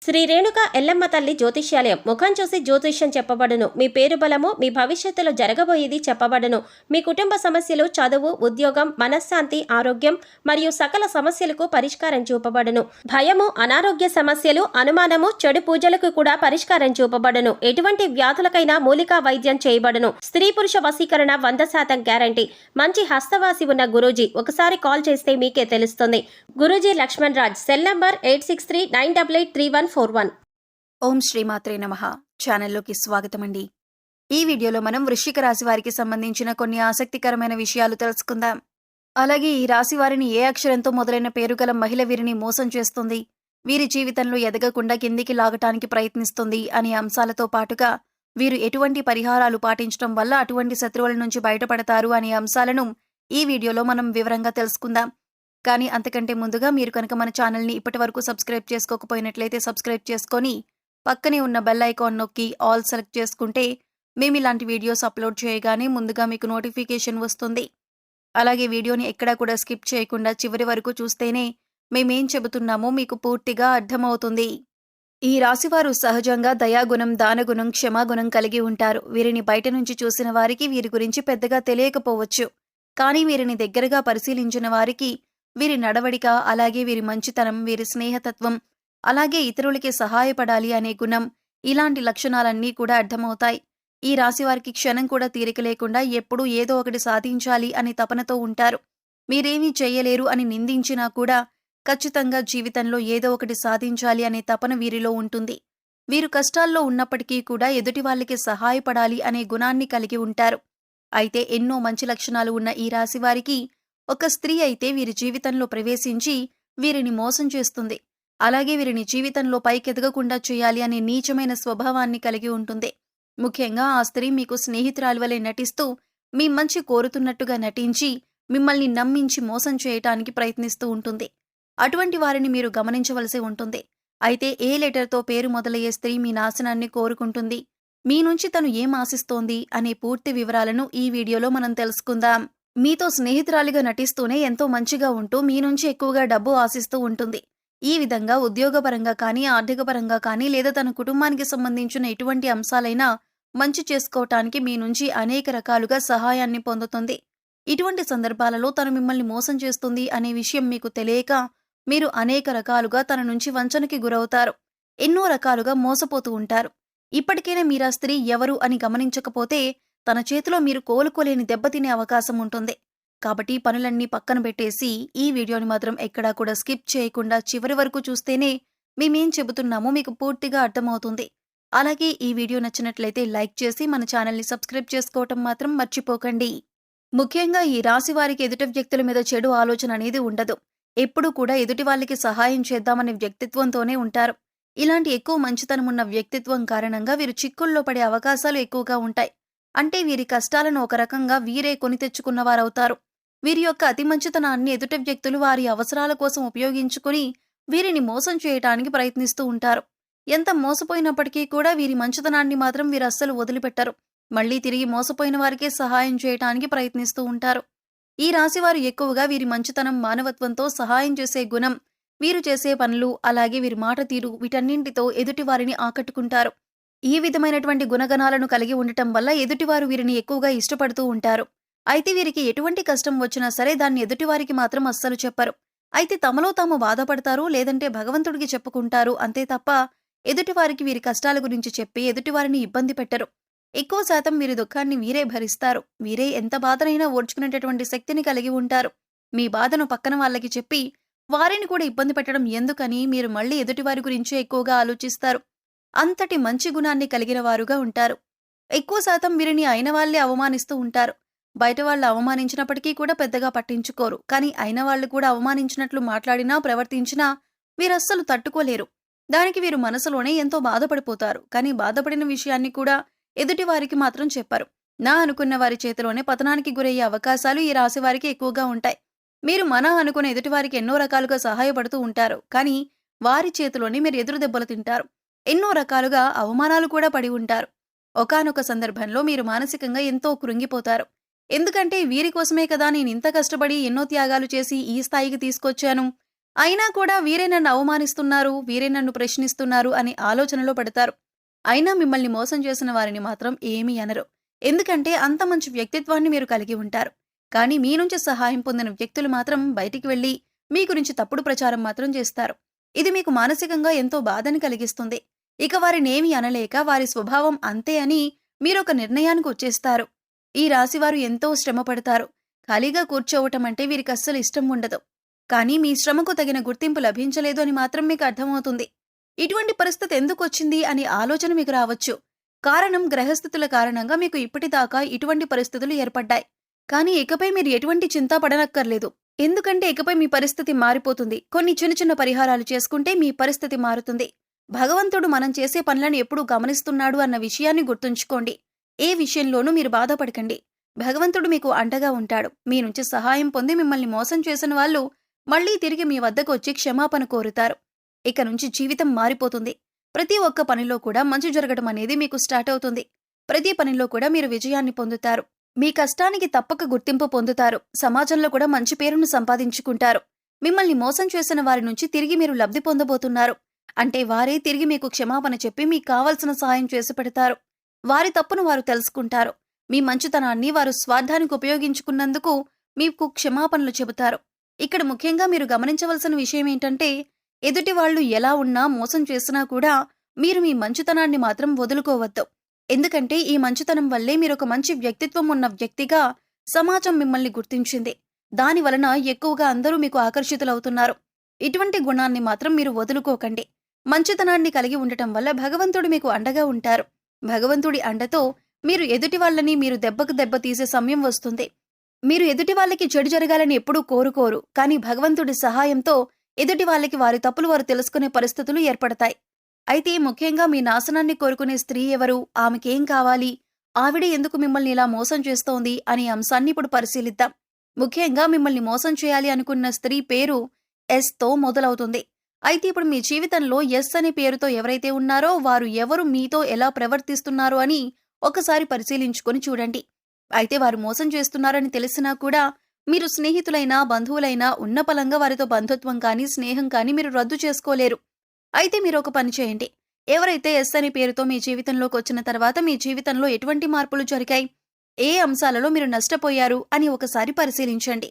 శ్రీ రేణుక ఎల్లమ్మ తల్లి జ్యోతిష్యాలయం. ముఖం చూసి జ్యోతిష్యం చెప్పబడును. మీ పేరు బలము, మీ భవిష్యత్తులో జరగబోయేది చెప్పబడును. మీ కుటుంబ సమస్యలు, చదువు, ఉద్యోగం, మనశ్శాంతి, ఆరోగ్యం మరియు సకల సమస్యలకు పరిష్కారం చూపబడును. భయము, అనారోగ్య సమస్యలు, అనుమానము, చెడు పూజలకు కూడా పరిష్కారం చూపబడును. ఎటువంటి వ్యాధులకైనా మూలికా వైద్యం చేయబడును. స్త్రీ పురుష వశీకరణ 100% గ్యారంటీ. మంచి హస్తవాసి ఉన్న గురూజీ. ఒకసారి కాల్ చేస్తే మీకే తెలుస్తుంది. గురూజీ లక్ష్మణ్ రాజ్. Cell number 8639883141. ఓం శ్రీమాత్రే నమః. ఛానల్లోకి స్వాగతమండి. ఈ వీడియోలో మనం వృశ్చిక రాశి వారికి సంబంధించిన కొన్ని ఆసక్తికరమైన విషయాలు తెలుసుకుందాం. అలాగే ఈ రాశి వారిని ఏ అక్షరంతో మొదలైన పేరు గల మహిళ వీరిని మోసం చేస్తుంది, వీరి జీవితంలో ఎదగకుండా కిందికి లాగటానికి ప్రయత్నిస్తుంది అనే అంశాలతో పాటుగా వీరు ఎటువంటి పరిహారాలు పాటించడం వల్ల అటువంటి శత్రువుల నుంచి బయటపడతారు అనే అంశాలను ఈ వీడియోలో మనం వివరంగా తెలుసుకుందాం. కానీ అంతకంటే ముందుగా మీరు కనుక మన ఛానల్ని ఇప్పటివరకు సబ్స్క్రైబ్ చేసుకోకపోయినట్లయితే సబ్స్క్రైబ్ చేసుకొని పక్కనే ఉన్న బెల్ ఐకాన్ నొక్కి ఆల్ సెలెక్ట్ చేసుకుంటే మేము ఇలాంటి వీడియోస్ అప్లోడ్ చేయగానే ముందుగా మీకు నోటిఫికేషన్ వస్తుంది. అలాగే వీడియోని ఎక్కడా కూడా స్కిప్ చేయకుండా చివరి వరకు చూస్తేనే మేమేం చెబుతున్నామో మీకు పూర్తిగా అర్థమవుతుంది. ఈ రాశివారు సహజంగా దయాగుణం, దానగుణం, క్షమాగుణం కలిగి ఉంటారు. వీరిని బయట నుంచి చూసిన వారికి వీరి గురించి పెద్దగా తెలియకపోవచ్చు. కానీ వీరిని దగ్గరగా పరిశీలించిన వారికి వీరి నడవడిక, అలాగే వీరి మంచితనం, వీరి స్నేహతత్వం, అలాగే ఇతరులకి సహాయపడాలి అనే గుణం, ఇలాంటి లక్షణాలన్నీ కూడా అర్థమవుతాయి. ఈ రాశివారికి క్షణం కూడా తీరిక లేకుండా ఎప్పుడూ ఏదో ఒకటి సాధించాలి అనే తపనతో ఉంటారు. మీరేమీ చెయ్యలేరు అని నిందించినా కూడా ఖచ్చితంగా జీవితంలో ఏదో ఒకటి సాధించాలి అనే తపన వీరిలో ఉంటుంది. వీరు కష్టాల్లో ఉన్నప్పటికీ కూడా ఎదుటి వాళ్ళకి సహాయపడాలి అనే గుణాన్ని కలిగి ఉంటారు. అయితే ఎన్నో మంచి లక్షణాలు ఉన్న ఈ రాశివారికి ఒక స్త్రీ అయితే వీరి జీవితంలో ప్రవేశించి వీరిని మోసం చేస్తుంది. అలాగే వీరిని జీవితంలో పైకెదగకుండా చేయాలి అనే నీచమైన స్వభావాన్ని కలిగి ఉంటుంది. ముఖ్యంగా ఆ స్త్రీ మీకు స్నేహితురాలి వలె నటిస్తూ మీ మంచి కోరుతున్నట్టుగా నటించి మిమ్మల్ని నమ్మించి మోసం చేయటానికి ప్రయత్నిస్తూ ఉంటుంది. అటువంటి వారిని మీరు గమనించవలసి ఉంటుంది. అయితే ఏ లెటర్తో పేరు మొదలయ్యే స్త్రీ మీ నాశనాన్ని కోరుకుంటుంది, మీ నుంచి తను ఏం ఆశిస్తోంది అనే పూర్తి వివరాలను ఈ వీడియోలో మనం తెలుసుకుందాం. మీతో స్నేహితురాలిగా నటిస్తూనే ఎంతో మంచిగా ఉంటూ మీ నుంచి ఎక్కువగా డబ్బు ఆశిస్తూ ఉంటుంది. ఈ విధంగా ఉద్యోగపరంగా కానీ, ఆర్థికపరంగా కానీ, లేదా తన కుటుంబానికి సంబంధించిన ఎటువంటి అంశాలైనా మంచి చేసుకోవటానికి మీ నుంచి అనేక రకాలుగా సహాయాన్ని పొందుతుంది. ఇటువంటి సందర్భాలలో తను మిమ్మల్ని మోసం చేస్తుంది అనే విషయం మీకు తెలియక మీరు అనేక రకాలుగా తన నుంచి వంచనకి గురవుతారు. ఎన్నో రకాలుగా మోసపోతూ ఉంటారు. ఇప్పటికైనా మీరా స్త్రీ ఎవరు అని గమనించకపోతే తన చేతిలో మీరు కోలుకోలేని దెబ్బతినే అవకాశం ఉంటుంది. కాబట్టి పనులన్నీ పక్కన పెట్టేసి ఈ వీడియోని మాత్రం ఎక్కడా కూడా స్కిప్ చేయకుండా చివరి వరకు చూస్తేనే మేమేం చెబుతున్నామో మీకు పూర్తిగా అర్థమవుతుంది. అలాగే ఈ వీడియో నచ్చినట్లయితే లైక్ చేసి మన ఛానల్ని సబ్స్క్రైబ్ చేసుకోవటం మాత్రం మర్చిపోకండి. ముఖ్యంగా ఈ రాశి వారికి ఎదుటి వ్యక్తుల మీద చెడు ఆలోచన అనేది ఉండదు. ఎప్పుడూ కూడా ఎదుటి వాళ్ళకి సహాయం చేద్దామనే వ్యక్తిత్వంతోనే ఉంటారు. ఇలాంటి ఎక్కువ మంచితనం ఉన్న వ్యక్తిత్వం కారణంగా వీరు చిక్కుల్లో పడే అవకాశాలు ఎక్కువగా ఉంటాయి. అంటే వీరి కష్టాలను ఒక రకంగా వీరే కొని తెచ్చుకున్నవారవుతారు. వీరి యొక్క అతి మంచితనాన్ని ఎదుటి వ్యక్తులు వారి అవసరాల కోసం ఉపయోగించుకుని వీరిని మోసం చేయటానికి ప్రయత్నిస్తూ ఉంటారు. ఎంత మోసపోయినప్పటికీ కూడా వీరి మంచితనాన్ని మాత్రం వీరు అస్సలు వదిలిపెట్టరు. మళ్లీ తిరిగి మోసపోయిన వారికే సహాయం చేయటానికి ప్రయత్నిస్తూ ఉంటారు. ఈ రాశివారు ఎక్కువగా వీరి మంచితనం, మానవత్వంతో సహాయం చేసే గుణం, వీరు చేసే పనులు, అలాగే వీరి మాట తీరు, వీటన్నింటితో ఎదుటి వారిని ఆకట్టుకుంటారు. ఈ విధమైనటువంటి గుణగణాలను కలిగి ఉండటం వల్ల ఎదుటివారు వీరిని ఎక్కువగా ఇష్టపడుతూ ఉంటారు. అయితే వీరికి ఎటువంటి కష్టం వచ్చినా సరే దాన్ని ఎదుటివారికి మాత్రం అస్సలు చెప్పరు. అయితే తమలో తాము బాధపడతారు, లేదంటే భగవంతుడికి చెప్పుకుంటారు అంతే తప్ప ఎదుటివారికి వీరి కష్టాల గురించి చెప్పి ఎదుటివారిని ఇబ్బంది పెట్టరు. ఎక్కువ శాతం వీరి దుఃఖాన్ని వీరే భరిస్తారు. వీరే ఎంత బాధనైనా ఓర్చుకునేటటువంటి శక్తిని కలిగి ఉంటారు. మీ బాధను పక్కన వాళ్ళకి చెప్పి వారిని కూడా ఇబ్బంది పెట్టడం ఎందుకని మీరు మళ్ళీ ఎదుటివారి గురించే ఎక్కువగా ఆలోచిస్తారు. అంతటి మంచి గుణాన్ని కలిగిన వారుగా ఉంటారు. ఎక్కువ శాతం వీరిని అయిన వాళ్లే అవమానిస్తూ ఉంటారు. బయట వాళ్ళు అవమానించినప్పటికీ కూడా పెద్దగా పట్టించుకోరు. కానీ అయిన వాళ్ళు కూడా అవమానించినట్లు మాట్లాడినా, ప్రవర్తించినా వీరస్సలు తట్టుకోలేరు. దానికి వీరు మనసులోనే ఎంతో బాధపడిపోతారు. కానీ బాధపడిన విషయాన్ని కూడా ఎదుటి వారికి మాత్రం చెప్పరు. నా అనుకున్న వారి చేతిలోనే పతనానికి గురయ్యే అవకాశాలు ఈ రాశి వారికి ఎక్కువగా ఉంటాయి. మీరు మన అనుకున్న ఎదుటివారికి ఎన్నో రకాలుగా సహాయపడుతూ ఉంటారు. కానీ వారి చేతిలోనే మీరు ఎదురు దెబ్బలు తింటారు. ఎన్నో రకాలుగా అవమానాలు కూడా పడి ఉంటారు. ఒకానొక సందర్భంలో మీరు మానసికంగా ఎంతో కృంగిపోతారు. ఎందుకంటే వీరి కోసమే కదా నేనింత కష్టపడి ఎన్నో త్యాగాలు చేసి ఈ స్థాయికి తీసుకొచ్చాను. అయినా కూడా వీరే నన్ను అవమానిస్తున్నారు, వీరే నన్ను ప్రశ్నిస్తున్నారు అని ఆలోచనలో పడతారు. అయినా మిమ్మల్ని మోసం చేసిన వారిని మాత్రం ఏమీ అనరు. ఎందుకంటే అంత మంచి వ్యక్తిత్వాన్ని మీరు కలిగి ఉంటారు. కానీ మీ నుంచి సహాయం పొందిన వ్యక్తులు మాత్రం బయటికి వెళ్లి మీ గురించి తప్పుడు ప్రచారం మాత్రం చేస్తారు. ఇది మీకు మానసికంగా ఎంతో బాధని కలిగిస్తుంది. ఇక వారినేమీ అనలేక వారి స్వభావం అంతే అని మీరొక నిర్ణయానికి వచ్చేస్తారు. ఈ రాశివారు ఎంతో శ్రమ పడతారు. ఖాళీగా కూర్చోవటం అంటే వీరికి అస్సలు ఇష్టం ఉండదు. కానీ మీ శ్రమకు తగిన గుర్తింపు లభించలేదు అని మాత్రం మీకు అర్థమవుతుంది. ఇటువంటి పరిస్థితి ఎందుకొచ్చింది అని ఆలోచన మీకు రావచ్చు. కారణం గ్రహస్థితుల కారణంగా మీకు ఇప్పటిదాకా ఇటువంటి పరిస్థితులు ఏర్పడ్డాయి. కానీ ఇకపై మీరు ఎటువంటి చింత పడనక్కర్లేదు. ఎందుకంటే ఇకపై మీ పరిస్థితి మారిపోతుంది. కొన్ని చిన్న చిన్న పరిహారాలు చేసుకుంటే మీ పరిస్థితి మారుతుంది. భగవంతుడు మనం చేసే పనులను ఎప్పుడూ గమనిస్తున్నాడు అన్న విషయాన్ని గుర్తుంచుకోండి. ఏ విషయంలోనూ మీరు బాధపడకండి. భగవంతుడు మీకు అండగా ఉంటాడు. మీ నుంచి సహాయం పొంది మిమ్మల్ని మోసం చేసిన వాళ్ళు మళ్లీ తిరిగి మీ వద్దకు వచ్చి క్షమాపణ కోరుతారు. ఇక నుంచి జీవితం మారిపోతుంది. ప్రతి ఒక్క పనిలో కూడా మంచి జరగడం అనేది మీకు స్టార్ట్ అవుతుంది. ప్రతి పనిలో కూడా మీరు విజయాన్ని పొందుతారు. మీ కష్టానికి తప్పక గుర్తింపు పొందుతారు. సమాజంలో కూడా మంచి పేరును సంపాదించుకుంటారు. మిమ్మల్ని మోసం చేసిన వారి నుంచి తిరిగి మీరు లబ్ధి పొందబోతున్నారు. అంటే వారే తిరిగి మీకు క్షమాపణ చెప్పి మీకు కావలసిన సహాయం చేసి పెడతారు. వారి తప్పును వారు తెలుసుకుంటారు. మీ మంచితనాన్ని వారు స్వార్థానికి ఉపయోగించుకున్నందుకు మీకు క్షమాపణలు చెబుతారు. ఇక్కడ ముఖ్యంగా మీరు గమనించవలసిన విషయం ఏంటంటే, ఎదుటి వాళ్ళు ఎలా ఉన్నా మోసం చేసినా కూడా మీరు మీ మంచితనాన్ని మాత్రం వదులుకోవద్దు. ఎందుకంటే ఈ మంచితనం వల్లే మీరొక మంచి వ్యక్తిత్వం ఉన్న వ్యక్తిగా సమాజం మిమ్మల్ని గుర్తించింది. దాని వలన ఎక్కువగా అందరూ మీకు ఆకర్షితులవుతున్నారు. ఇటువంటి గుణాన్ని మాత్రం మీరు వదులుకోకండి. మంచితనాన్ని కలిగి ఉండటం వల్ల భగవంతుడు మీకు అండగా ఉంటారు. భగవంతుడి అండతో మీరు ఎదుటి వాళ్ళని మీరు దెబ్బకు దెబ్బ తీసే సమయం వస్తుంది. మీరు ఎదుటి వాళ్ళకి చెడు జరగాలని ఎప్పుడూ కోరుకోరు. కానీ భగవంతుడి సహాయంతో ఎదుటి వాళ్ళకి వారి తప్పులు వారు తెలుసుకునే పరిస్థితులు ఏర్పడతాయి. అయితే ముఖ్యంగా మీ నాశనాన్ని కోరుకునే స్త్రీ ఎవరు, ఆమెకేం కావాలి, ఆవిడే ఎందుకు మిమ్మల్ని ఇలా మోసం చేస్తోంది అనే అంశాన్ని ఇప్పుడు పరిశీలిద్దాం. ముఖ్యంగా మిమ్మల్ని మోసం చేయాలి అనుకున్న స్త్రీ పేరు ఎస్తో మొదలవుతుంది. అయితే ఇప్పుడు మీ జీవితంలో ఎస్ అనే పేరుతో ఎవరైతే ఉన్నారో వారు ఎవరు, మీతో ఎలా ప్రవర్తిస్తున్నారో అని ఒకసారి పరిశీలించుకొని చూడండి. అయితే వారు మోసం చేస్తున్నారని తెలిసినా కూడా మీరు స్నేహితులైనా బంధువులైనా ఉన్నపలంగా వారితో బంధుత్వం కానీ స్నేహం కానీ మీరు రద్దు చేసుకోలేరు. అయితే మీరు ఒక పని చేయండి. ఎవరైతే ఎస్ అనే పేరుతో మీ జీవితంలోకి వచ్చిన తర్వాత మీ జీవితంలో ఎటువంటి మార్పులు జరిగాయి, ఏ అంశాలలో మీరు నష్టపోయారు అని ఒకసారి పరిశీలించండి.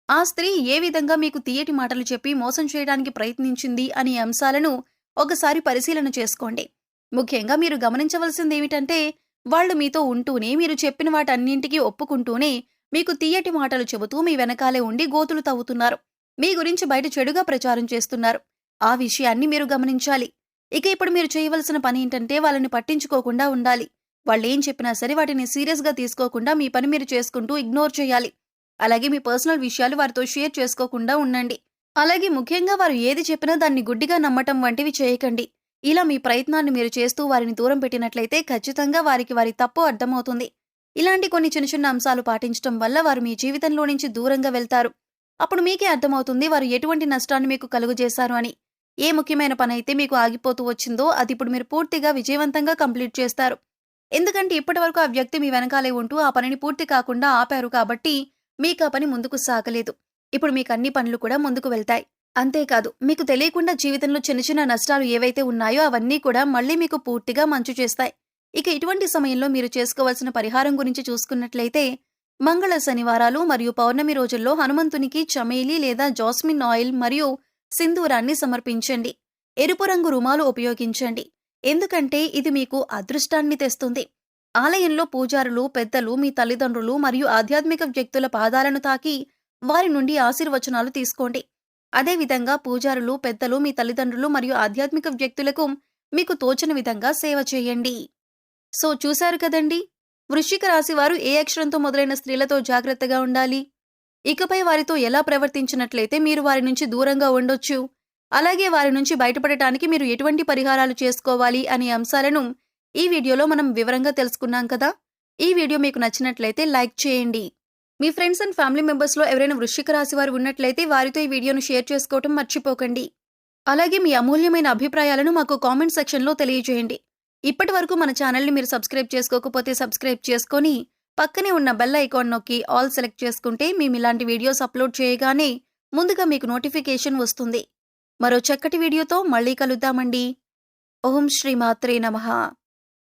ఆ స్త్రీ ఏ విధంగా మీకు తీయటి మాటలు చెప్పి మోసం చేయడానికి ప్రయత్నించింది అనే అంశాలను ఒకసారి పరిశీలన చేసుకోండి. ముఖ్యంగా మీరు గమనించవలసింది ఏమిటంటే, వాళ్ళు మీతో ఉంటూనే మీరు చెప్పిన వాటన్నింటికీ ఒప్పుకుంటూనే మీకు తీయటి మాటలు చెబుతూ మీ వెనకాలే ఉండి గోతులు తవ్వుతున్నారు. మీ గురించి బయట చెడుగా ప్రచారం చేస్తున్నారు. ఆ విషయాన్ని మీరు గమనించాలి. ఇక ఇప్పుడు మీరు చేయవలసిన పని ఏంటంటే వాళ్ళని పట్టించుకోకుండా ఉండాలి. వాళ్ళేం చెప్పినా సరే వాటిని సీరియస్గా తీసుకోకుండా మీ పని మీరు చేసుకుంటూ ఇగ్నోర్ చేయాలి. అలాగే మీ పర్సనల్ విషయాలు వారితో షేర్ చేసుకోకుండా ఉండండి. అలాగే ముఖ్యంగా వారు ఏది చెప్పినా దాన్ని గుడ్డిగా నమ్మటం వంటివి చేయకండి. ఇలా మీ ప్రయత్నాన్ని మీరు చేస్తూ వారిని దూరం పెట్టినట్లయితే ఖచ్చితంగా వారికి వారి తప్పు అర్థమవుతుంది. ఇలాంటి కొన్ని చిన్న చిన్న అంశాలు పాటించడం వల్ల వారు మీ జీవితంలో నుంచి దూరంగా వెళ్తారు. అప్పుడు మీకే అర్థమవుతుంది వారు ఎటువంటి నష్టాన్ని మీకు కలుగజేశారు అని. ఏ ముఖ్యమైన పని అయితే మీకు ఆగిపోతూ వచ్చిందో అది ఇప్పుడు మీరు పూర్తిగా విజయవంతంగా కంప్లీట్ చేస్తారు. ఎందుకంటే ఇప్పటివరకు ఆ వ్యక్తి మీ వెనకాలే ఉంటూ ఆ పనిని పూర్తి కాకుండా ఆపారు కాబట్టి మీకు ఆ పని ముందుకు సాగలేదు. ఇప్పుడు మీకు అన్ని పనులు కూడా ముందుకు వెళ్తాయి. అంతేకాదు మీకు తెలియకుండా జీవితంలో చిన్న చిన్న నష్టాలు ఏవైతే ఉన్నాయో అవన్నీ కూడా మళ్ళీ మీకు పూర్తిగా మంచు చేస్తాయి. ఇక ఇటువంటి సమయంలో మీరు చేసుకోవాల్సిన పరిహారం గురించి చూసుకున్నట్లయితే, మంగళ శనివారాలు మరియు పౌర్ణమి రోజుల్లో హనుమంతునికి చమేలి లేదా జాస్మిన్ ఆయిల్ మరియు సింధూరాన్ని సమర్పించండి. ఎరుపు రంగు రుమాలు ఉపయోగించండి. ఎందుకంటే ఇది మీకు అదృష్టాన్ని తెస్తుంది. ఆలయంలో పూజారులు, పెద్దలు, మీ తల్లిదండ్రులు మరియు ఆధ్యాత్మిక వ్యక్తుల పాదాలను తాకి వారి నుండి ఆశీర్వచనాలు తీసుకోండి. అదేవిధంగా పూజారులు, పెద్దలు, మీ తల్లిదండ్రులు మరియు ఆధ్యాత్మిక వ్యక్తులకు మీకు తోచిన విధంగా సేవ చేయండి. సో చూశారు కదండి, వృశ్చిక రాశి వారు ఏ అక్షరంతో మొదలైన స్త్రీలతో జాగ్రత్తగా ఉండాలి, ఇకపై వారితో ఎలా ప్రవర్తించినట్లయితే మీరు వారి నుంచి దూరంగా ఉండొచ్చు, అలాగే వారి నుంచి బయటపడటానికి మీరు ఎటువంటి పరిహారాలు చేసుకోవాలి అనే అంశాలను ఈ వీడియోలో మనం వివరంగా తెలుసుకున్నాం కదా. ఈ వీడియో మీకు నచ్చినట్లయితే లైక్ చేయండి. మీ ఫ్రెండ్స్ అండ్ ఫ్యామిలీ మెంబర్స్లో ఎవరైనా వృశ్చిక రాశి వారు ఉన్నట్లయితే వారితో ఈ వీడియోను షేర్ చేసుకోవటం మర్చిపోకండి. అలాగే మీ అమూల్యమైన అభిప్రాయాలను మాకు కామెంట్ సెక్షన్లో తెలియజేయండి. ఇప్పటి వరకు మన ఛానల్ని మీరు సబ్స్క్రైబ్ చేసుకోకపోతే సబ్స్క్రైబ్ చేసుకొని పక్కనే ఉన్న బెల్ ఐకాన్ నొక్కి ఆల్ సెలెక్ట్ చేసుకుంటే మేము ఇలాంటి వీడియోస్ అప్లోడ్ చేయగానే ముందుగా మీకు నోటిఫికేషన్ వస్తుంది. మరో చక్కటి వీడియోతో మళ్ళీ కలుద్దామండి. ఓం శ్రీ మాత్రే నమః.